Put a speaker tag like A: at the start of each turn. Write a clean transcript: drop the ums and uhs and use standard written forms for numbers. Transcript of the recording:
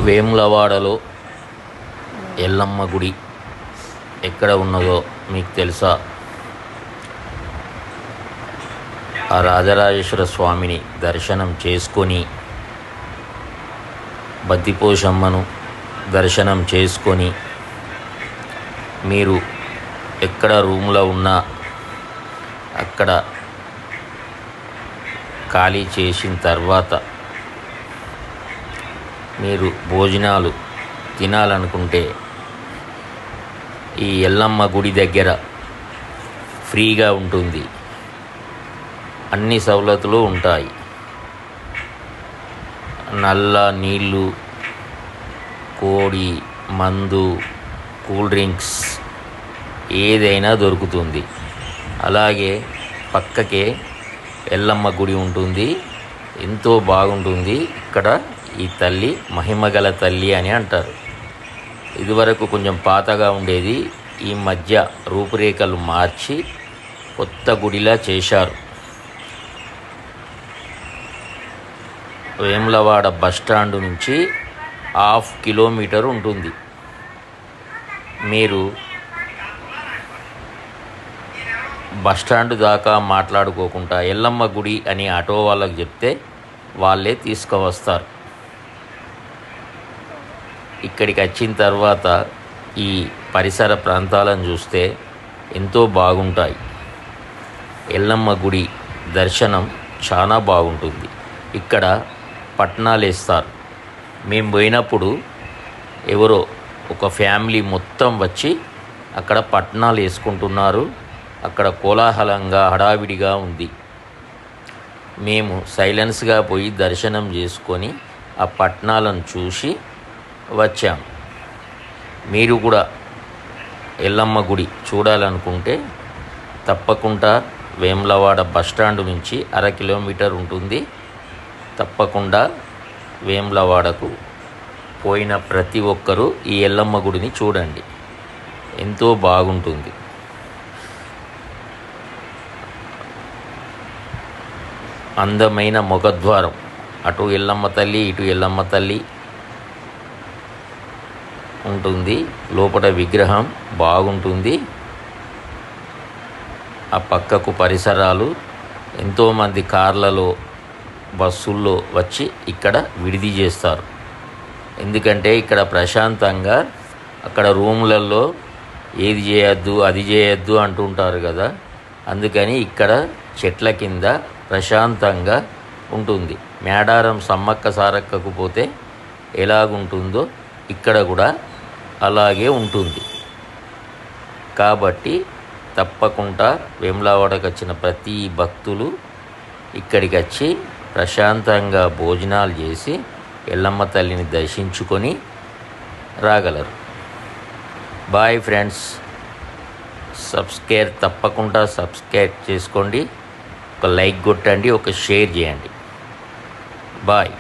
A: వేములవాడలో ఎల్లమ్మ గుడి ఎక్కడ ఉన్నదో మీకు తెలుసా? ఆ రాజరాజేశ్వర స్వామిని దర్శనం చేసుకొని, బద్దిపోషమ్మను దర్శనం చేసుకొని, మీరు ఎక్కడ రూమ్లో ఉన్నా అక్కడ ఖాళీ చేసిన తర్వాత మీరు భోజనాలు తినాలనుకుంటే ఈ ఎల్లమ్మ గుడి దగ్గర ఫ్రీగా ఉంటుంది. అన్ని సవలతులు ఉంటాయి. నల్ల నీళ్ళు, కోడి, మందు, కూల్ డ్రింక్స్ ఏదైనా దొరుకుతుంది. అలాగే పక్కకే ఎల్లమ్మ గుడి ఉంటుంది. ఎంతో బాగుంటుంది. ఇక్కడ ఈ తల్లి మహిమగల తల్లి అని అంటారు. ఇదివరకు కొంచెం పాతగా ఉండేది. ఈ మధ్య రూపురేఖలు మార్చి కొత్త గుడిలా చేశారు. వేములవాడ బస్టాండ్ నుంచి 1/2 కిలోమీటర్ ఉంటుంది. మీరు బస్టాండ్ దాకా మాట్లాడుకోకుండా ఎల్లమ్మ గుడి అని ఆటో వాళ్ళకి చెప్తే వాళ్ళే తీసుకువస్తారు. ఇక్కడికి వచ్చిన తర్వాత ఈ పరిసర ప్రాంతాలను చూస్తే ఎంతో బాగుంటాయి. ఎల్లమ్మ గుడి దర్శనం చాలా బాగుంటుంది. ఇక్కడ పట్నాలు వేస్తారు. మేము పోయినప్పుడు ఎవరో ఒక ఫ్యామిలీ మొత్తం వచ్చి అక్కడ పట్నాలు వేసుకుంటున్నారు. అక్కడ కోలాహలంగా హడావిడిగా ఉంది. మేము సైలెన్స్గా పోయి దర్శనం చేసుకొని ఆ పట్నాలను చూసి వచ్చాము. మీరు కూడా ఎల్లమ్మ గుడి చూడాలనుకుంటే తప్పకుండా వేములవాడ బస్టాండ్ నుంచి 1/2 కిలోమీటర్ ఉంటుంది. తప్పకుండా వేములవాడకు పోయిన ప్రతి ఒక్కరూ ఈ ఎల్లమ్మ గుడిని చూడండి. ఎంతో బాగుంటుంది. అందమైన ముఖద్వారం. అటు ఎల్లమ్మ తల్లి, ఇటు ఎల్లమ్మ తల్లి ఉంటుంది. లోపల విగ్రహం బాగుంటుంది. ఆ పక్కకు పరిసరాలు. ఎంతోమంది కార్లలో, బస్సుల్లో వచ్చి ఇక్కడ విడిది చేస్తారు. ఎందుకంటే ఇక్కడ ప్రశాంతంగా, అక్కడ రూములలో ఏది చేయొద్దు అది చేయొద్దు అంటుంటారు కదా, అందుకని ఇక్కడ చెట్ల కింద ప్రశాంతంగా ఉంటుంది. మేడారం సమ్మక్క సారక్కకు పోతే ఎలాగుంటుందో ఇక్కడ కూడా అలాగే ఉంటుంది. కాబట్టి తప్పకుండా వేములవాడకు వచ్చిన ప్రతి భక్తులు ఇక్కడికి వచ్చి ప్రశాంతంగా భోజనాలు చేసి ఎల్లమ్మ తల్లిని దర్శించుకొని రాగలరు. Bye friends. తప్పకుండా సబ్స్క్రైబ్ చేసుకోండి. ఒక లైక్ కొట్టండి, ఒక షేర్ చేయండి. బాయ్.